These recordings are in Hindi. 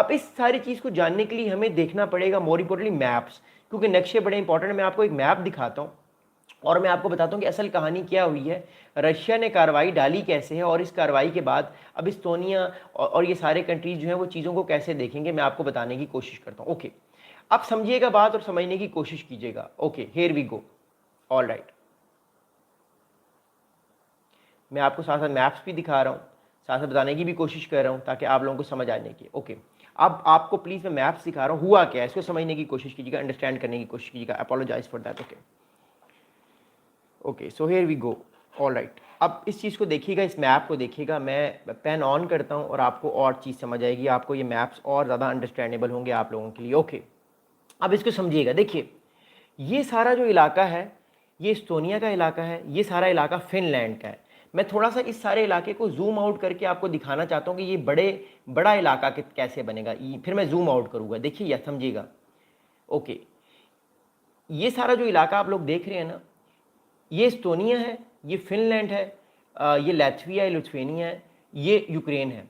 अब इस सारी चीज़ को जानने के लिए हमें देखना पड़ेगा मोर इम्पोर्टेंटली मैप्स, क्योंकि नक्शे बड़े इंपॉर्टेंट। मैं आपको एक मैप दिखाता हूँ और मैं आपको बताता हूँ कि असल कहानी क्या हुई है, रशिया ने कार्रवाई डाली कैसे है, और इस कार्रवाई के बाद अब इस्तोनिया और ये सारे कंट्रीज जो हैं वो चीज़ों को कैसे देखेंगे, मैं आपको बताने की कोशिश करता हूँ। ओके, आप समझिएगा बात और समझने की कोशिश कीजिएगा। Okay, here we go. All right, मैं आपको साथ साथ मैप्स भी दिखा रहा हूँ, साथ साथ बताने की भी कोशिश कर रहा हूँ ताकि आप लोगों को समझ आने की। ओके, अब आपको प्लीज़ मैं मैप्स दिखा रहा हूँ, हुआ क्या है इसको समझने की कोशिश कीजिएगा, अंडरस्टैंड करने की कोशिश कीजिएगा। Apologize for that. Okay okay, so here we go. All right, अब इस चीज़ को देखिएगा, इस मैप को देखिएगा। मैं पेन ऑन करता हूँ और आपको और चीज़ समझ आएगी, आपको ये मैप्स और ज़्यादा अंडरस्टैंडेबल होंगे आप लोगों के लिए। ओके, अब इसको समझिएगा। देखिए, ये सारा जो इलाका है ये इस्तोनिया का इलाका है, ये सारा इलाका फिनलैंड का है। मैं थोड़ा सा इस सारे इलाके को जूम आउट करके आपको दिखाना चाहता हूँ कि ये बड़ा इलाका कैसे बनेगा। फिर मैं जूम आउट करूँगा, देखिए या समझिएगा। ओके, ये सारा जो इलाका आप लोग देख रहे हैं ना, ये इस्तोनिया है, ये फिनलैंड है, ये लैटविया है, लिथुआनिया है, ये यूक्रेन है,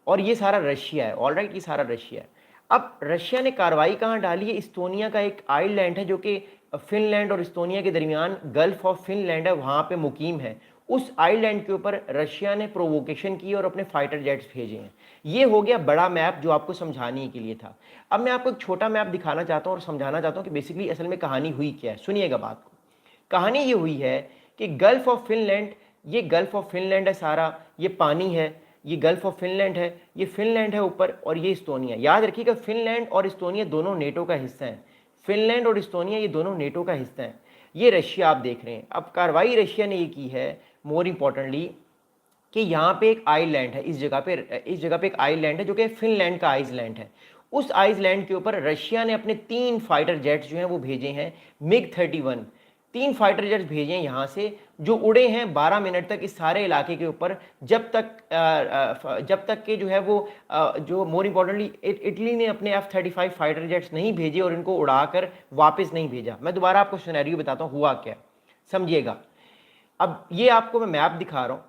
और ये सारा रशिया है। ऑल राइट, ये सारा रशिया है। अब रशिया ने कार्रवाई कहाँ डाली है, इस्तोनिया का एक आइलैंड है जो कि फिनलैंड और इस्तोनिया के दरमियान गल्फ ऑफ फिनलैंड है, वहाँ पे मुकीम है। उस आइलैंड के ऊपर रशिया ने प्रोवोकेशन की और अपने फाइटर जेट्स भेजे हैं। ये हो गया बड़ा मैप जो आपको समझाने के लिए था। अब मैं आपको एक छोटा मैप दिखाना चाहता हूँ और समझाना चाहता हूँ कि बेसिकली असल में कहानी हुई क्या है। सुनिएगा बात को। कहानी ये हुई है कि गल्फ ऑफ फिनलैंड, ये गल्फ ऑफ फिनलैंड है सारा, ये पानी है, ये गल्फ ऑफ फिनलैंड है, ये फिनलैंड है ऊपर, और ये इस्तोनिया। याद रखिएगा, फिनलैंड और इस्तोनिया दोनों नेटो का हिस्सा हैं। फिनलैंड और इस्तोनिया ये दोनों नेटो का हिस्सा हैं। ये रशिया आप देख रहे हैं। अब कार्रवाई रशिया ने ये की है मोर इम्पोर्टेंटली कि यहाँ पे एक आइलैंड है, इस जगह पे एक आइलैंड है जो कि फिनलैंड का आइसलैंड है। उस आइसलैंड के ऊपर रशिया ने अपने 3 फाइटर जेट्स जो हैं वो भेजे हैं, मिग-31। 3 फाइटर जेट्स भेजे हैं यहाँ से, जो उड़े हैं 12 मिनट तक इस सारे इलाके के ऊपर, जब तक के जो है वो जो मोर इम्पोर्टेंटली इटली ने अपने F-35 फाइटर जेट्स नहीं भेजे और इनको उड़ाकर वापस नहीं भेजा। मैं दोबारा आपको सिनेरियो बताता हूँ हुआ क्या, समझिएगा। अब ये आपको मैं मैप दिखा रहा हूँ।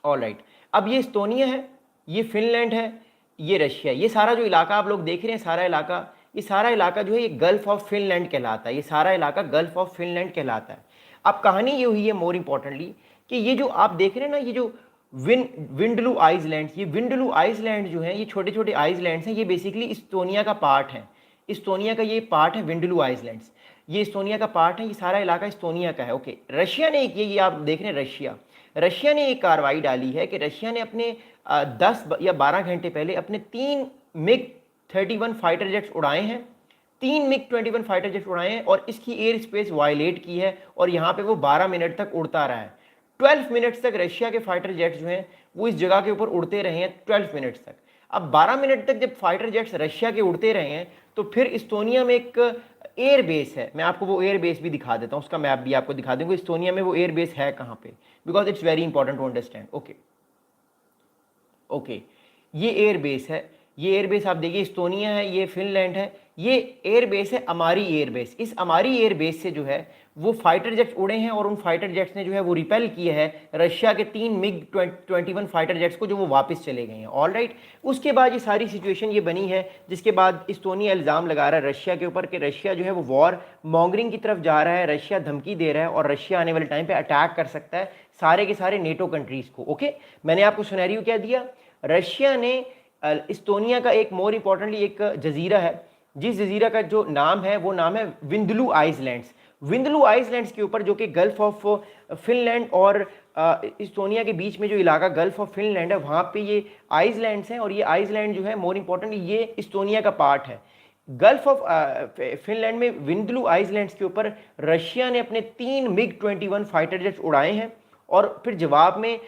ऑल राइट, अब ये इस्तोनिया है, ये फिनलैंड है, ये रशिया है। ये सारा जो इलाका आप लोग देख रहे हैं, ये सारा इलाका जो है ये गल्फ ऑफ फिनलैंड कहलाता है। ये सारा इलाका गल्फ ऑफ फिनलैंड कहलाता है। अब कहानी ये हुई है मोर इम्पोर्टेंटली कि ये जो आप देख रहे हैं ना, ये जो विंडलू आइसलैंड, ये विंडलू आइसलैंड जो है, ये छोटे छोटे आइसलैंड्स हैं, ये बेसिकली इस्तोनिया का पार्ट है। इस्तोनिया का ये पार्ट है विंडलू आइसलैंड्स, ये इस्तोनिया का पार्ट है। ये सारा इलाका इस्तोनिया का है। ओके, रशिया ने ये आप देख रहे हैं, रशिया ने एक कार्रवाई डाली है कि रशिया ने अपने 10 या 12 घंटे पहले अपने 3 मिग-31 फाइटर जेट्स उड़ाए हैं, 3 मिग-21 फाइटर जेट्स उड़ाए हैं, और इसकी एयर स्पेस वायलेट की है, और यहाँ पे वो 12 मिनट तक उड़ता रहा है। 12 मिनट्स तक रशिया के फाइटर जेट्स जो हैं वो इस जगह के ऊपर उड़ते रहे हैं, 12 मिनट्स तक। अब 12 मिनट तक जब फाइटर जेट्स रशिया के उड़ते रहे हैं, तो फिर इस्तोनिया में एक एयर बेस है। मैं आपको वो एयर बेस भी दिखा देता हूँ, उसका मैप भी आपको दिखा दूंगा इस्तोनिया में वो एयर बेस है कहाँ पे, because it's very important to understand. Okay okay, ये एयर बेस है, ये एयर बेस आप देखिए, इस्तोनिया है, ये फिनलैंड है, ये एयर बेस है अमारी एयर बेस। इस अमारी एयर बेस से जो है वो फाइटर जेट्स उड़े हैं, और उन फाइटर जेट्स ने जो है वो रिपेल किए है रशिया के 3 मिग-21 फाइटर जेट्स को, जो वो वापस चले गए हैं। ऑल राइट, उसके बाद ये सारी सिचुएशन ये बनी है, जिसके बाद इस्तोनिया इल्ज़ाम लगा रहा है रशिया के ऊपर कि रशिया जो है वो वॉर मॉन्गरिंग की तरफ जा रहा है, रशिया धमकी दे रहा है, और रशिया आने वाले टाइम पे अटैक कर सकता है सारे के सारे नेटो कंट्रीज़ को। ओके, मैंने आपको सिनेरियो क्या दिया, रशिया ने इस्तोनिया का एक मोर इम्पोर्टेंटली एक जजीरा है, जिस जजीरा का जो नाम है वो नाम है विंडलू आइसलैंड्स। विंडलू आइसलैंड्स के ऊपर, जो कि गल्फ ऑफ फिनलैंड और इस्तोनिया के बीच में जो इलाका गल्फ ऑफ फिनलैंड है, वहाँ पे ये आइसलैंड्स हैं, और ये आइसलैंड जो है मोर इम्पोर्टेंटली ये इस्तोनिया का पार्ट है। गल्फ ऑफ फिनलैंड में विंडलू आइसलैंड्स के ऊपर रशिया ने अपने 3 मिग-21 फाइटर जेट्स उड़ाए हैं, और फिर जवाब में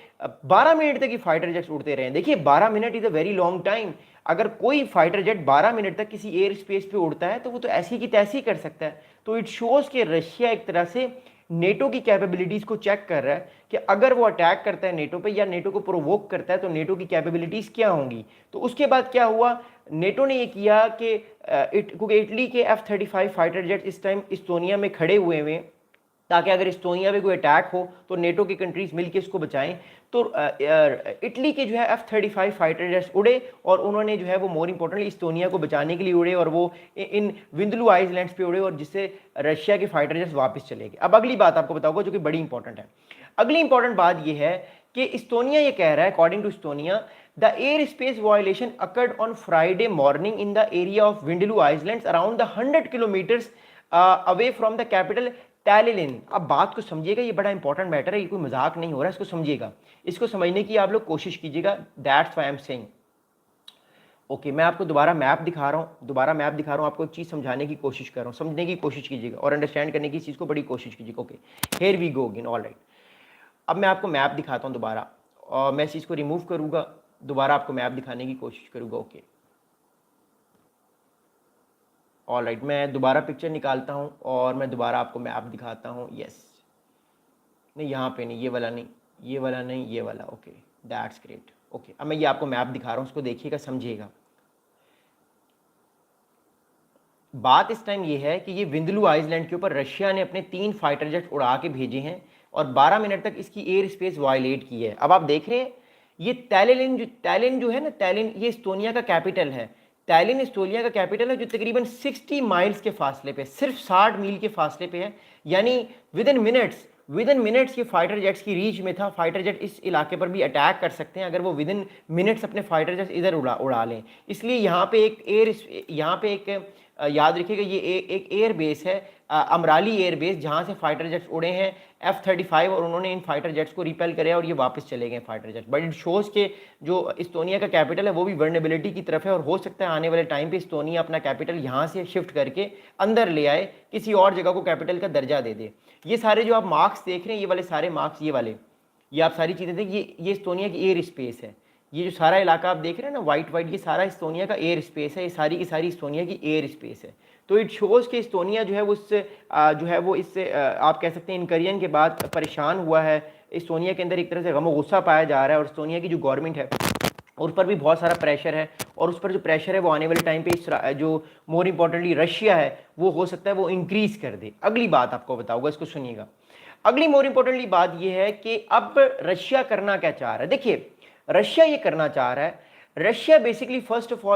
12 मिनट तक ये फाइटर जेट्स उड़ते रहे। देखिए 12 minute is a very long time. अगर कोई फाइटर जेट 12 मिनट तक किसी एयर स्पेस पे उड़ता है तो वो तो ऐसी की तैसी कर सकता है। तो इट शोज़ कि रशिया एक तरह से नेटो की कैपेबिलिटीज़ को चेक कर रहा है कि अगर वो अटैक करता है नेटो पे या नेटो को प्रोवोक करता है तो नेटो की कैपेबिलिटीज़ क्या होंगी। तो उसके बाद क्या हुआ, नेटो ने ये किया कि क्योंकि इटली के F-35 फाइटर जेट इस टाइम इस्तोनिया में खड़े हुए हैं, ताकि अगर इस्टोनिया पे कोई अटैक हो तो नेटो की कंट्रीज मिलकर इसको बचाएं। तो इटली के जो है F-35 फाइटर जेट्स उड़े और उन्होंने जो है वो मोर इंपॉर्टेंटली इस्टोनिया को बचाने के लिए उड़े और वो इन विंदलू आइलैंड्स पे उड़े और जिससे रशिया के फाइटर जेट्स वापस चले गए। अब अगली बात आपको बताऊंगा जो कि बड़ी इंपॉर्टेंट है। अगली इंपॉर्टेंट बात यह है कि इस्टोनिया ये कह रहा है, according to Estonia, the air space violation occurred on Friday morning in the area of Vaindloo islands around the 100 kilometres away from the capital Tallinn. अब बात को समझिएगा, ये बड़ा इंपॉर्टेंट मैटर है, ये कोई मजाक नहीं हो रहा है, इसको समझिएगा, इसको समझने की आप लोग कोशिश कीजिएगा। That's why I am saying. Okay, मैं आपको दोबारा मैप दिखा रहा हूँ, आपको एक चीज़ समझाने की कोशिश कर रहा हूँ, समझने की कोशिश कीजिएगा और अंडरस्टैंड करने की चीज़ को बड़ी कोशिश कीजिएगा। Okay, here we go again. All right, अब मैं आपको मैप दिखाता हूँ दोबारा और मैं इस चीज़ को रिमूव करूँगा, दोबारा आपको मैप दिखाने की कोशिश करूँगा। ओके, ऑल राइट, मैं दोबारा पिक्चर निकालता हूँ और मैं दोबारा आपको मैप दिखाता हूँ। यस, नहीं यहाँ पे नहीं, ये वाला नहीं, ये वाला नहीं, ये वाला। Okay, that's great. ओके, अब मैं ये आपको मैप दिखा रहा हूँ, उसको देखिएगा, समझिएगा। बात इस टाइम ये है कि ये विंदलू आइलैंड के ऊपर रशिया ने अपने 3 फाइटर जेट उड़ा के भेजे हैं और 12 मिनट तक इसकी एयर स्पेस वायलेट की है। अब आप देख रहे हैं ये टैलिन जो है ना, टैलिन ये इस्टोनिया का कैपिटल है। टैलिन इस्टोनिया का कैपिटल है जो तकरीबन 60 माइल्स के फासले पे, सिर्फ 60 मील के फासले पे है, यानी विद इन मिनट्स ये फाइटर जेट्स की रीच में था। फाइटर जेट इस इलाके पर भी अटैक कर सकते हैं अगर वो विद इन मिनट्स अपने फाइटर जेट्स इधर उड़ा लें। इसलिए यहाँ पे एक याद रखिएगा, ये एक एयर बेस है, अमराली एयर बेस, जहाँ से फाइटर जेट्स उड़े हैं F-35 और उन्होंने इन फाइटर जेट्स को रिपेल करे और ये वापस चले गए fighter jets. But it shows के जो इस्टोनिया का कैपिटल है वो भी वर्नेबिलिटी की तरफ है और हो सकता है आने वाले टाइम पे इस्टोनिया अपना कैपिटल यहाँ से शिफ्ट करके अंदर ले आए, किसी और जगह को कैपिटल का दर्जा दे दे। ये सारे जो आप मार्क्स देख रहे हैं, ये वाले सारे मार्क्स, ये आप सारी चीज़ें देख, ये इस्टोनिया की एयर स्पेस है। ये जो सारा इलाका आप देख रहे हैं ना वाइट, ये सारा इस्टोनिया का एयर स्पेस है, ये सारी की सारी इस्टोनिया की एयर स्पेस है। तो इट शोज़ कि इस्टोनिया जो है वो इससे आप कह सकते हैं इनकरियन के बाद परेशान हुआ है। इस्टोनिया के अंदर एक तरह से गम गुस्सा पाया जा रहा है और इस्टोनिया की जो गवर्नमेंट है उस पर भी बहुत सारा प्रेशर है और उस पर जो प्रेशर है वो आने वाले टाइम पे जो मोर इम्पोर्टेंटली रशिया है वो हो सकता है वो इंक्रीज़ कर दे। अगली बात आपको बताऊँगा, इसको सुनिएगा। अगली मोर इम्पोर्टेंटली बात ये है कि अब रशिया करना क्या चाह रहा है। देखिए, रशिया ये करना चाह रहा है, Russia basically first of all